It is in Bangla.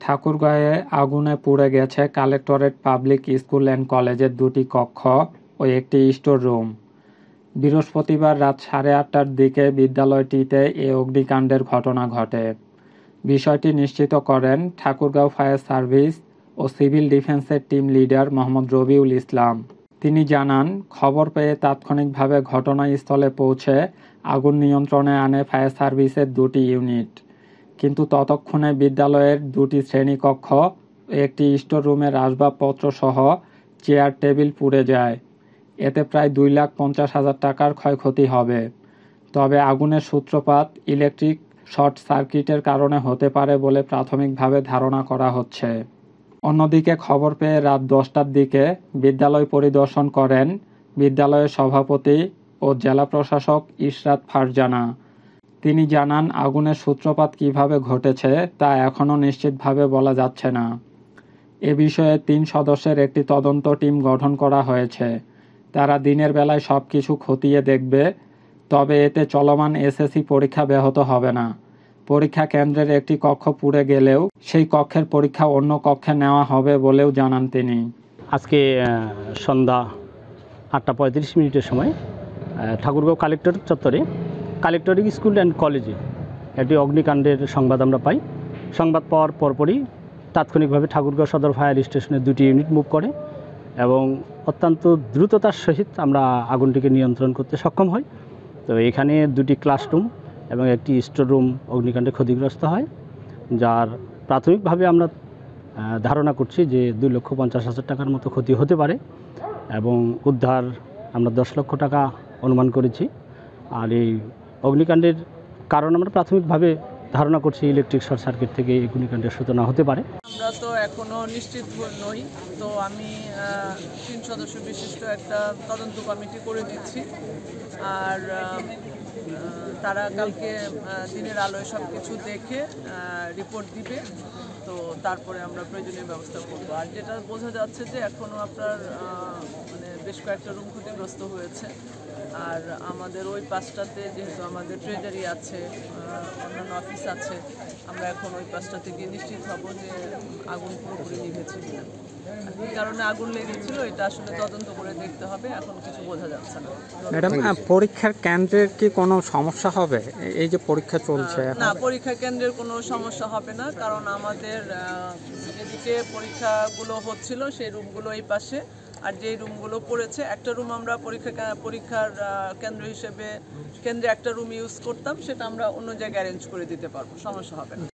ঠাকুরগাঁয়ে আগুনে পুড়ে গেছে কালেক্টরেট পাবলিক স্কুল অ্যান্ড কলেজের 2টি কক্ষ ও একটি স্টোর রুম। বৃহস্পতিবার রাত 8:30টার দিকে বিদ্যালয়টিতে এ অগ্নিকাণ্ডের ঘটনা ঘটে। বিষয়টি নিশ্চিত করেন ঠাকুরগাঁও ফায়ার সার্ভিস ও সিভিল ডিফেন্সের টিম লিডার মোহাম্মদ রবিউল ইসলাম। তিনি জানান, খবর পেয়ে তাৎক্ষণিকভাবে ঘটনাস্থলে পৌঁছে আগুন নিয়ন্ত্রণে আনে ফায়ার সার্ভিসের 2টি ইউনিট। কিন্তু ততক্ষণে বিদ্যালয়ের 2টি শ্রেণীকক্ষ ও একটি স্টোর রুমের আসবাবপত্র সহ চেয়ার টেবিল পুড়ে যায়। এতে প্রায় 2,50,000 টাকার ক্ষয়ক্ষতি হবে। তবে আগুনের সূত্রপাত ইলেকট্রিক শর্ট সার্কিটের কারণে হতে পারে বলে প্রাথমিকভাবে ধারণা করা হচ্ছে। অন্যদিকে খবর পেয়ে রাত 10টার দিকে বিদ্যালয় পরিদর্শন করেন বিদ্যালয়ের সভাপতি ও জেলা প্রশাসক ইশরাত ফারজানা। তিনি জানান, আগুনের সূত্রপাত কিভাবে ঘটেছে তা এখনও নিশ্চিতভাবে বলা যাচ্ছে না। এ বিষয়ে 3 সদস্যের একটি তদন্ত টিম গঠন করা হয়েছে। তারা দিনের বেলায় সবকিছু খতিয়ে দেখবে, তবে এতে চলমান এসএসসি পরীক্ষা ব্যাহত হবে না। পরীক্ষা কেন্দ্রের একটি কক্ষ পুড়ে গেলেও সেই কক্ষের পরীক্ষা অন্য কক্ষে নেওয়া হবে বলেও জানান তিনি। আজকে সন্ধ্যা 8:35 সময় ঠাকুরগাঁও কালেক্টরেট চত্বরে কালেক্টরেট স্কুল অ্যান্ড কলেজে একটি অগ্নিকাণ্ডের সংবাদ আমরা পাই। সংবাদ পাওয়ার পরপরই তাৎক্ষণিকভাবে ঠাকুরগাঁও সদর ফায়ার স্টেশনের 2টি ইউনিট মুভ করে এবং অত্যন্ত দ্রুততার সহিত আমরা আগুনটিকে নিয়ন্ত্রণ করতে সক্ষম হই। তো এখানে 2টি ক্লাসরুম এবং একটি স্টোর রুম অগ্নিকাণ্ডে ক্ষতিগ্রস্ত হয়, যার প্রাথমিকভাবে আমরা ধারণা করছি যে 2,50,000 টাকার মতো ক্ষতি হতে পারে এবং উদ্ধার আমরা 10 লক্ষ টাকা অনুমান করেছি। আর এই অগ্নিকাণ্ডের কারণ আমরা প্রাথমিকভাবে ধারণা করছি ইলেকট্রিক শর্ট সার্কিট থেকে এই অগ্নিকাণ্ডের সূচনা হতে পারে। আমরা তো এখনও নিশ্চিত নই, তো আমি 3 সদস্য বিশিষ্ট একটা তদন্ত কমিটি করে দিচ্ছি। আর তারা কালকে দিনের আলোয় সব কিছু দেখে রিপোর্ট দিবে, তো তারপরে আমরা প্রয়োজনীয় ব্যবস্থা করব। আর যেটা বোঝা যাচ্ছে যে এখনও আপনার বেশ কয়েকটা রুম ক্ষতিগ্রস্ত হয়েছে। আর আমাদের ওই পাশটাতে যেহেতু আমাদের ট্রেজারি আছে, অন্যান্য অফিস আছে, আমরা এখন ওই পাশটাতে গিয়ে নিশ্চিত হব যে আগুন পুরোপুরি নিভেছে কিনা। এই কারণে আগুন লেগেছিল এটা আসলে তদন্ত করে দেখতে হবে, এখন কিছু বোঝা যাচ্ছে না। ম্যাডাম, পরীক্ষার কেন্দ্রের কি কোনো সমস্যা হবে? এই যে পরীক্ষা চলছে না, পরীক্ষা কেন্দ্রের কোনো সমস্যা হবে না, কারণ আমাদের যেদিকে পরীক্ষাগুলো হচ্ছিল সেই রুমগুলো এই পাশে, আর যেই রুমগুলো পড়েছে একটা রুম আমরা পরীক্ষার কেন্দ্র হিসেবে কেন্দ্রে একটা রুম ইউজ করতাম, সেটা আমরা অন্য জায়গায় অ্যারেঞ্জ করে দিতে পারবো, সমস্যা হবে না।